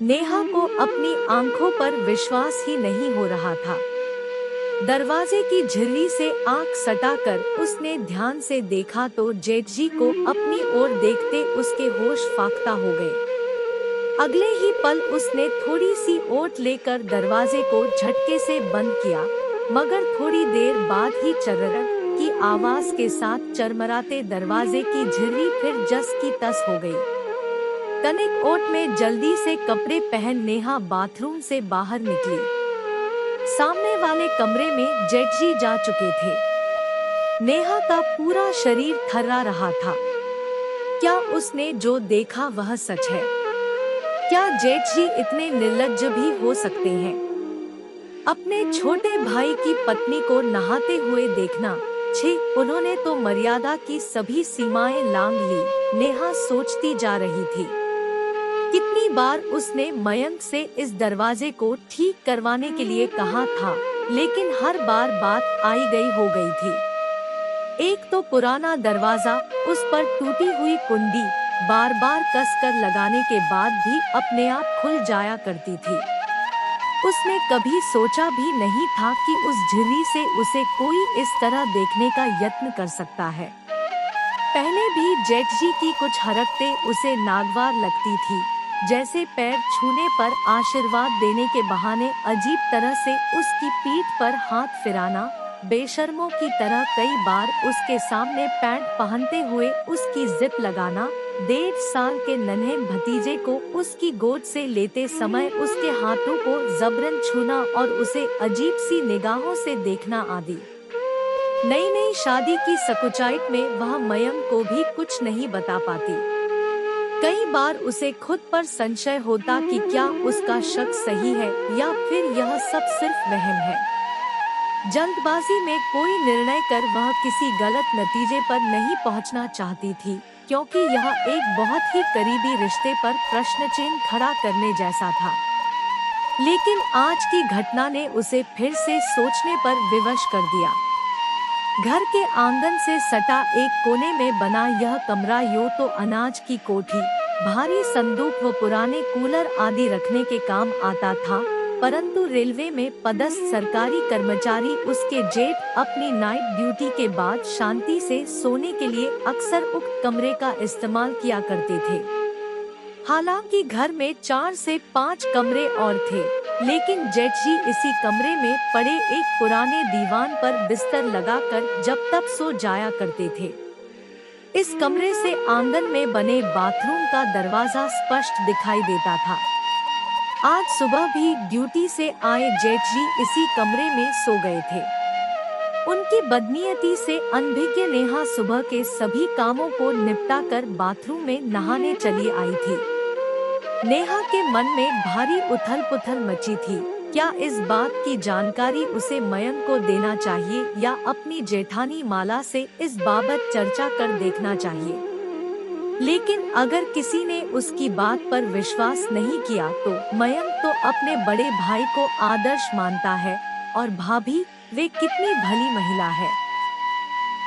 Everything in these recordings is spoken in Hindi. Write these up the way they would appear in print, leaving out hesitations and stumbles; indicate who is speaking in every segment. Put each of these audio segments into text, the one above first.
Speaker 1: नेहा को अपनी आंखों पर विश्वास ही नहीं हो रहा था। दरवाजे की झिल्ली से आंख सटाकर उसने ध्यान से देखा तो जेठजी को अपनी ओर देखते उसके होश फाख्ता हो गए। अगले ही पल उसने थोड़ी सी ओट लेकर दरवाजे को झटके से बंद किया, मगर थोड़ी देर बाद ही चर्रर की आवाज के साथ चरमराते दरवाजे की झिल्ली फिर जस की तस हो गई। तनिक ओट में जल्दी से कपड़े पहन नेहा बाथरूम से बाहर निकली। सामने वाले कमरे में जेठजी जा चुके थे। नेहा का पूरा शरीर थर्रा रहा था। क्या उसने जो देखा वह सच है? क्या जेठजी इतने निर्लज्ज भी हो सकते हैं? अपने छोटे भाई की पत्नी को नहाते हुए देखना, छी, उन्होंने तो मर्यादा की सभी सीमाएं लांघ ली। नेहा सोचती जा रही थी। कितनी बार उसने मयंक से इस दरवाजे को ठीक करवाने के लिए कहा था, लेकिन हर बार बात आई गई हो गई थी। एक तो पुराना दरवाजा, उस पर टूटी हुई कुंडी बार बार कसकर लगाने के बाद भी अपने आप खुल जाया करती थी। उसने कभी सोचा भी नहीं था कि उस झिल्ली से उसे कोई इस तरह देखने का यत्न कर सकता है। पहले भी जेठजी की कुछ हरकतें उसे नागवार लगती थी, जैसे पैर छूने पर आशीर्वाद देने के बहाने अजीब तरह से उसकी पीठ पर हाथ फिराना, बेशर्मों की तरह कई बार उसके सामने पैंट पहनते हुए उसकी जिप लगाना, 1.5 साल के नन्हे भतीजे को उसकी गोद से लेते समय उसके हाथों को जबरन छूना और उसे अजीब सी निगाहों से देखना आदि। नई नई शादी की सकुचाइट में वह मयंक को भी कुछ नहीं बता पाती। कई बार उसे खुद पर संशय होता कि क्या उसका शक सही है या फिर यह सब सिर्फ वहम है। जल्दबाजी में कोई निर्णय कर वह किसी गलत नतीजे पर नहीं पहुंचना चाहती थी, क्योंकि यह एक बहुत ही करीबी रिश्ते पर प्रश्न चिन्ह खड़ा करने जैसा था। लेकिन आज की घटना ने उसे फिर से सोचने पर विवश कर दिया। घर के आंगन से सटा एक कोने में बना यह कमरा यो तो अनाज की कोठी, भारी संदूक व पुराने कूलर आदि रखने के काम आता था, परंतु रेलवे में पदस्थ सरकारी कर्मचारी उसके जेठ अपनी नाइट ड्यूटी के बाद शांति से सोने के लिए अक्सर उक्त कमरे का इस्तेमाल किया करते थे। हालांकि घर में 4 से 5 कमरे और थे, लेकिन जेठजी इसी कमरे में पड़े एक पुराने दीवान पर बिस्तर लगाकर जब तक सो जाया करते थे। इस कमरे से आंगन में बने बाथरूम का दरवाजा स्पष्ट दिखाई देता था। आज सुबह भी ड्यूटी से आए जेठजी इसी कमरे में सो गए थे। उनकी बदनीयती से अनभिज्ञ नेहा सुबह के सभी कामों को निपटाकर बाथरूम में नहाने चली आई थी। नेहा के मन में भारी उथल-पुथल मची थी। क्या इस बात की जानकारी उसे मयंक को देना चाहिए या अपनी जेठानी माला से इस बाबत चर्चा कर देखना चाहिए? लेकिन अगर किसी ने उसकी बात पर विश्वास नहीं किया तो मयंक तो अपने बड़े भाई को आदर्श मानता है, और भाभी, वे कितनी भली महिला है।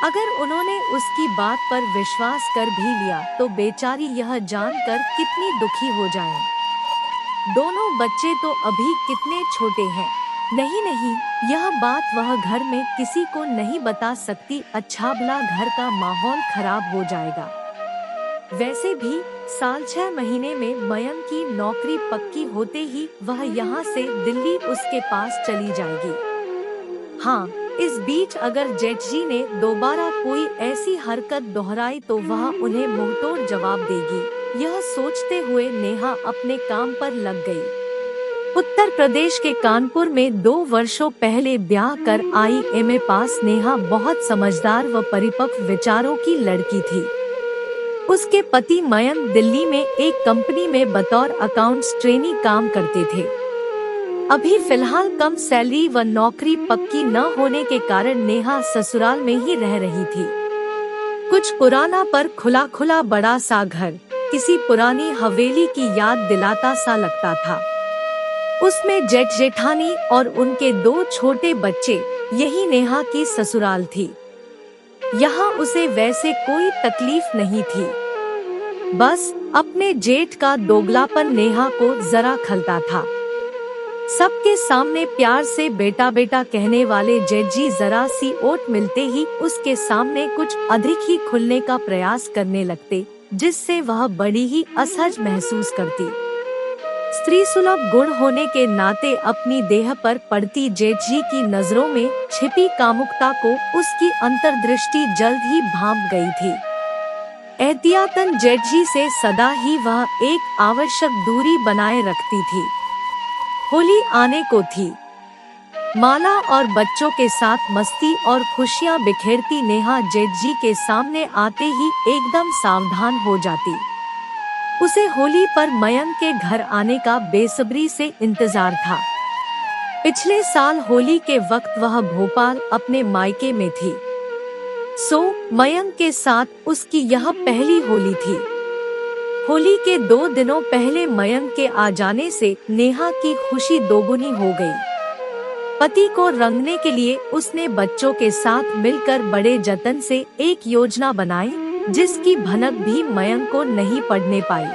Speaker 1: अगर उन्होंने उसकी बात पर विश्वास कर भी लिया तो बेचारी यह जानकर कितनी दुखी हो जाएं। दोनों बच्चे तो अभी कितने छोटे हैं। नहीं नहीं, यह बात वह घर में किसी को नहीं बता सकती, अच्छा भला घर का माहौल खराब हो जाएगा। वैसे भी साल 6 महीने में मयंक की नौकरी पक्की होते ही वह यहाँ से दिल्ली उसके पास चली जाएगी। हाँ, इस बीच अगर जेठजी ने दोबारा कोई ऐसी हरकत दोहराई तो वह उन्हें मुंहतोड़ जवाब देगी। यह सोचते हुए नेहा अपने काम पर लग गई। उत्तर प्रदेश के कानपुर में 2 वर्षों पहले ब्याह कर आई एमए पास नेहा बहुत समझदार व परिपक्व विचारों की लड़की थी। उसके पति मयंक दिल्ली में एक कंपनी में बतौर अकाउंट्स ट्रेनी काम करते थे। अभी फिलहाल कम सैलरी व नौकरी पक्की न होने के कारण नेहा ससुराल में ही रह रही थी। कुछ पुराना पर खुला खुला बड़ा सा घर किसी पुरानी हवेली की याद दिलाता सा लगता था। उसमें जेठ जेठानी और उनके 2 छोटे बच्चे, यही नेहा की ससुराल थी। यहाँ उसे वैसे कोई तकलीफ नहीं थी। बस अपने जेठ का दोगलापन नेहा को जरा खलता था। सबके सामने प्यार से बेटा बेटा कहने वाले जेठ जी जरा सी ओट मिलते ही उसके सामने कुछ अधिक ही खुलने का प्रयास करने लगते, जिससे वह बड़ी ही असहज महसूस करती। स्त्री सुलभ गुण होने के नाते अपनी देह पर पड़ती जेठ जी की नजरों में छिपी कामुकता को उसकी अंतर्दृष्टि जल्द ही भांप गई थी। एहतियातन जेठ जी से सदा ही वह एक आवश्यक दूरी बनाए रखती थी। होली आने को थी। माला और बच्चों के साथ मस्ती और खुशियां बिखेरती नेहा जेठ जी के सामने आते ही एकदम सावधान हो जाती। उसे होली पर मयंक के घर आने का बेसब्री से इंतजार था। पिछले साल होली के वक्त वह भोपाल अपने मायके में थी, सो मयंक के साथ उसकी यह पहली होली थी। होली के 2 दिनों पहले मयंक के आ जाने से नेहा की खुशी दोगुनी हो गई। पति को रंगने के लिए उसने बच्चों के साथ मिलकर बड़े जतन से एक योजना बनाई, जिसकी भनक भी मयंक को नहीं पड़ने पाई।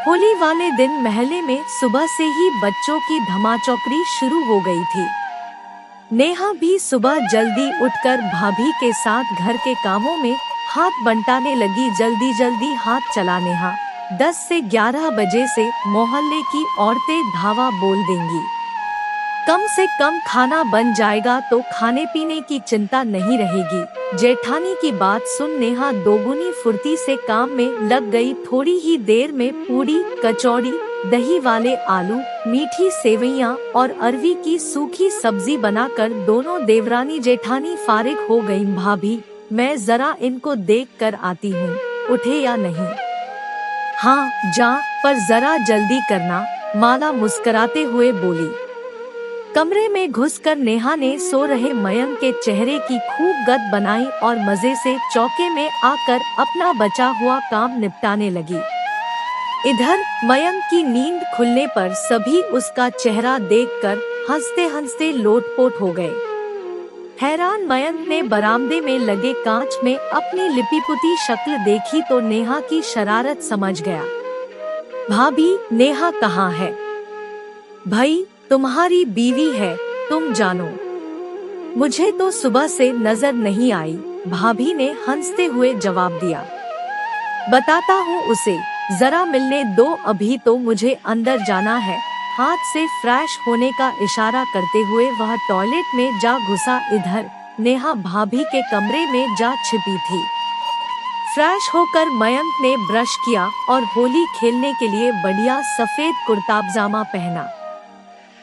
Speaker 1: होली वाले दिन महल्ले में सुबह से ही बच्चों की धमाचौकड़ी शुरू हो गई थी। नेहा भी सुबह जल्दी उठकर भाभी के साथ घर के कामों में हाथ बंटाने लगी। जल्दी जल्दी हाथ चला नेहा, 10 से 11 बजे से मोहल्ले की औरतें धावा बोल देंगी। कम से कम खाना बन जाएगा तो खाने पीने की चिंता नहीं रहेगी। जेठानी की बात सुन नेहा दोगुनी फुर्ती से काम में लग गई। थोड़ी ही देर में पूड़ी, कचौड़ी, दही वाले आलू, मीठी सेवइयां और अरवी की सूखी सब्जी बनाकर दोनों देवरानी जेठानी फारिग हो गईं। भाभी, मैं जरा इनको देख कर आती हूँ, उठे या नहीं। हाँ जा, पर जरा जल्दी करना, माला मुस्कुराते हुए बोली। कमरे में घुसकर नेहा ने सो रहे मयंक के चेहरे की खूब गत बनाई और मजे से चौके में आकर अपना बचा हुआ काम निपटाने लगी। इधर मयंक की नींद खुलने पर सभी उसका चेहरा देखकर हंसते हंसते लोटपोट हो गए। हैरान मयंक ने बरामदे में लगे कांच में अपनी लिपीपुती शक्ल देखी तो नेहा की शरारत समझ गया। भाभी, नेहा कहाँ है? भाई, तुम्हारी बीवी है, तुम जानो। मुझे तो सुबह से नजर नहीं आई, भाभी ने हंसते हुए जवाब दिया। बताता हूँ उसे, जरा मिलने दो, अभी तो मुझे अंदर जाना है। हाथ से फ्रेश होने का इशारा करते हुए वह टॉयलेट में जा घुसा। इधर नेहा भाभी के कमरे में जा छिपी थी। फ्रेश होकर मयंक ने ब्रश किया और होली खेलने के लिए बढ़िया सफेद कुर्ता पजामा पहना।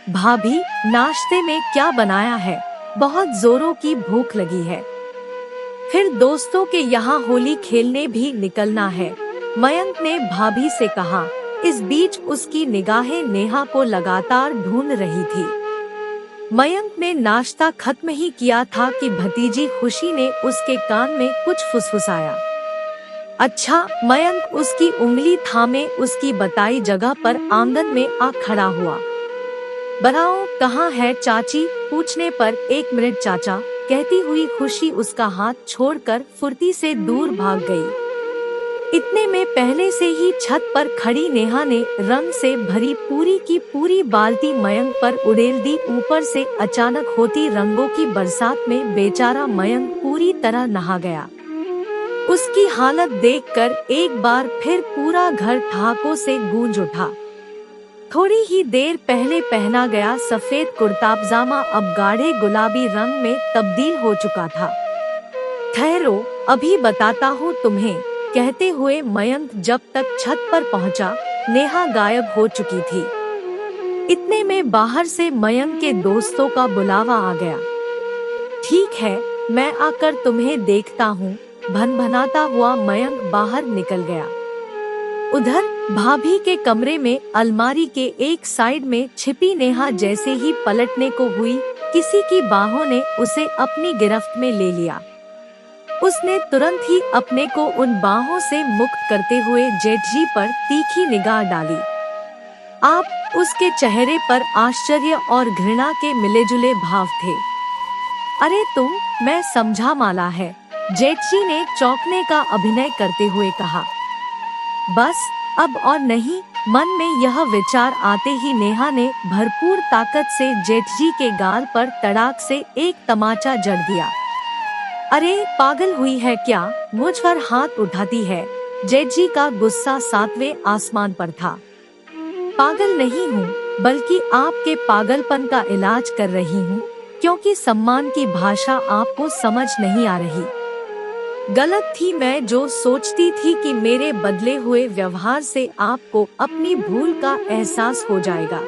Speaker 1: भाभी, नाश्ते में क्या बनाया है? बहुत जोरों की भूख लगी है। फिर दोस्तों के यहाँ होली खेलने भी निकलना है, मयंक ने भाभी से कहा। इस बीच उसकी निगाहें नेहा को लगातार ढूंढ रही थी। मयंक ने नाश्ता खत्म ही किया था कि भतीजी खुशी ने उसके कान में कुछ फुसफुसाया। अच्छा, मयंक उसकी उंगली थामे उसकी बताई जगह पर आंगन में आ खड़ा हुआ। बताओ, कहाँ है चाची? पूछने पर 1 मिनट चाचा, कहती हुई खुशी उसका हाथ छोड़कर फुर्ती से दूर भाग गई। इतने में पहले से ही छत पर खड़ी नेहा ने रंग से भरी पूरी की पूरी बाल्टी मयंक पर उड़ेल दी। ऊपर से अचानक होती रंगों की बरसात में बेचारा मयंक पूरी तरह नहा गया। उसकी हालत देखकर एक बार फिर पूरा घर ठहाकों से गूंज उठा। थोड़ी ही देर पहले पहना गया सफेद कुर्ता पजामा अब गाढ़े गुलाबी रंग में तब्दील हो चुका था। ठहरो, अभी बताता हूँ तुम्हें, कहते हुए मयंक जब तक छत पर पहुंचा, नेहा गायब हो चुकी थी। इतने में बाहर से मयंक के दोस्तों का बुलावा आ गया। ठीक है, मैं आकर तुम्हें देखता हूँ, भनभनाता हुआ मयंक बाहर निकल गया। उधर भाभी के कमरे में अलमारी के एक साइड में छिपी नेहा जैसे ही पलटने को हुई, किसी की बाहों ने उसे अपनी गिरफ्त में ले लिया। उसने तुरंत ही अपने को उन बाहों से मुक्त करते हुए जेठ जी पर तीखी निगाह डाली। आप उसके चेहरे पर आश्चर्य और घृणा के मिलेजुले भाव थे। अरे तुम, मैं समझा माला है, जेठ जी ने चौंकने का अभिनय करते हुए कहा। बस अब और नहीं। मन में यह विचार आते ही नेहा ने भरपूर ताकत से जेठ जी के गाल पर तड़ाक से एक तमाचा जड़ दिया। अरे पागल हुई है क्या, मुझ पर हाथ उठाती है। जेठ जी का गुस्सा सातवें आसमान पर था। पागल नहीं हूँ, बल्कि आपके पागलपन का इलाज कर रही हूँ, क्योंकि सम्मान की भाषा आपको समझ नहीं आ रही। गलत थी मैं जो सोचती थी कि मेरे बदले हुए व्यवहार से आपको अपनी भूल का एहसास हो जाएगा।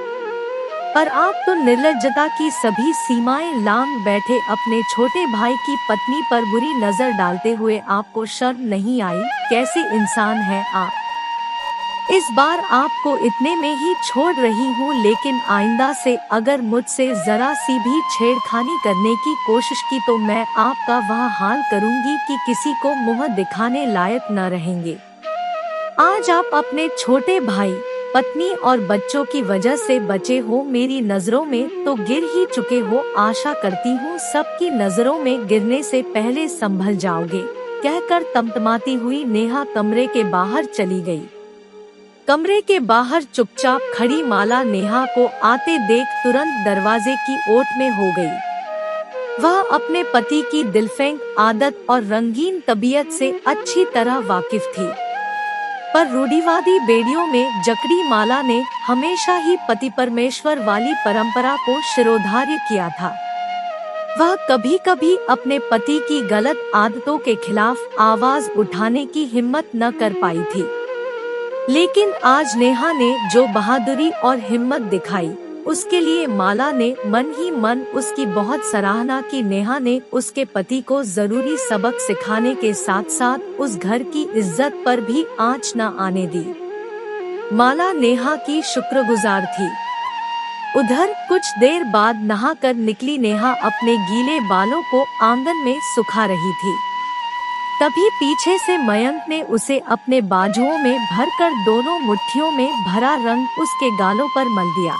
Speaker 1: पर आप तो निर्लज्जता की सभी सीमाएं लांघ बैठे। अपने छोटे भाई की पत्नी पर बुरी नजर डालते हुए आपको शर्म नहीं आई? कैसे इंसान है आप। इस बार आपको इतने में ही छोड़ रही हूँ, लेकिन आइंदा से अगर मुझसे जरा सी भी छेड़खानी करने की कोशिश की तो मैं आपका वह हाल करूँगी कि किसी को मुँह दिखाने लायक न रहेंगे। आज आप अपने छोटे भाई, पत्नी और बच्चों की वजह से बचे हो, मेरी नजरों में तो गिर ही चुके हो। आशा करती हूँ सबकी नजरों में गिरने से पहले संभल जाओगे। कहकर तमतमाती हुई नेहा कमरे के बाहर चली गई। कमरे के बाहर चुपचाप खड़ी माला नेहा को आते देख तुरंत दरवाजे की ओट में हो गई। वह अपने पति की दिलफेंग आदत और रंगीन तबीयत से अच्छी तरह वाकिफ थी, पर रूढ़िवादी बेड़ियों में जकड़ी माला ने हमेशा ही पति परमेश्वर वाली परंपरा को शिरोधार्य किया था। वह कभी कभी अपने पति की गलत आदतों के खिलाफ आवाज उठाने की हिम्मत न कर पाई थी, लेकिन आज नेहा ने जो बहादुरी और हिम्मत दिखाई, उसके लिए माला ने मन ही मन उसकी बहुत सराहना की। नेहा ने उसके पति को जरूरी सबक सिखाने के साथ साथ उस घर की इज्जत पर भी आंच न आने दी। माला नेहा की शुक्रगुजार थी। उधर कुछ देर बाद नहाकर निकली नेहा अपने गीले बालों को आंगन में सुखा रही थी। तभी पीछे से मयंक ने उसे अपने बाजुओं में भरकर दोनों मुट्ठियों में भरा रंग उसके गालों पर मल दिया।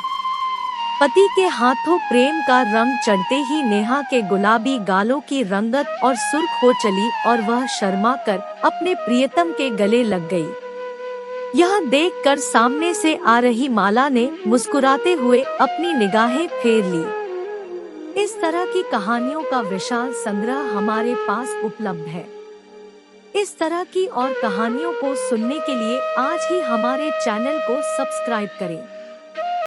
Speaker 1: पति के हाथों प्रेम का रंग चढ़ते ही नेहा के गुलाबी गालों की रंगत और सुर्ख हो चली और वह शर्मा कर अपने प्रियतम के गले लग गई। यह देखकर सामने से आ रही माला ने मुस्कुराते हुए अपनी निगाहें फेर ली। इस तरह की कहानियों का विशाल संग्रह हमारे पास उपलब्ध है। इस तरह की और कहानियों को सुनने के लिए आज ही हमारे चैनल को सब्सक्राइब करें।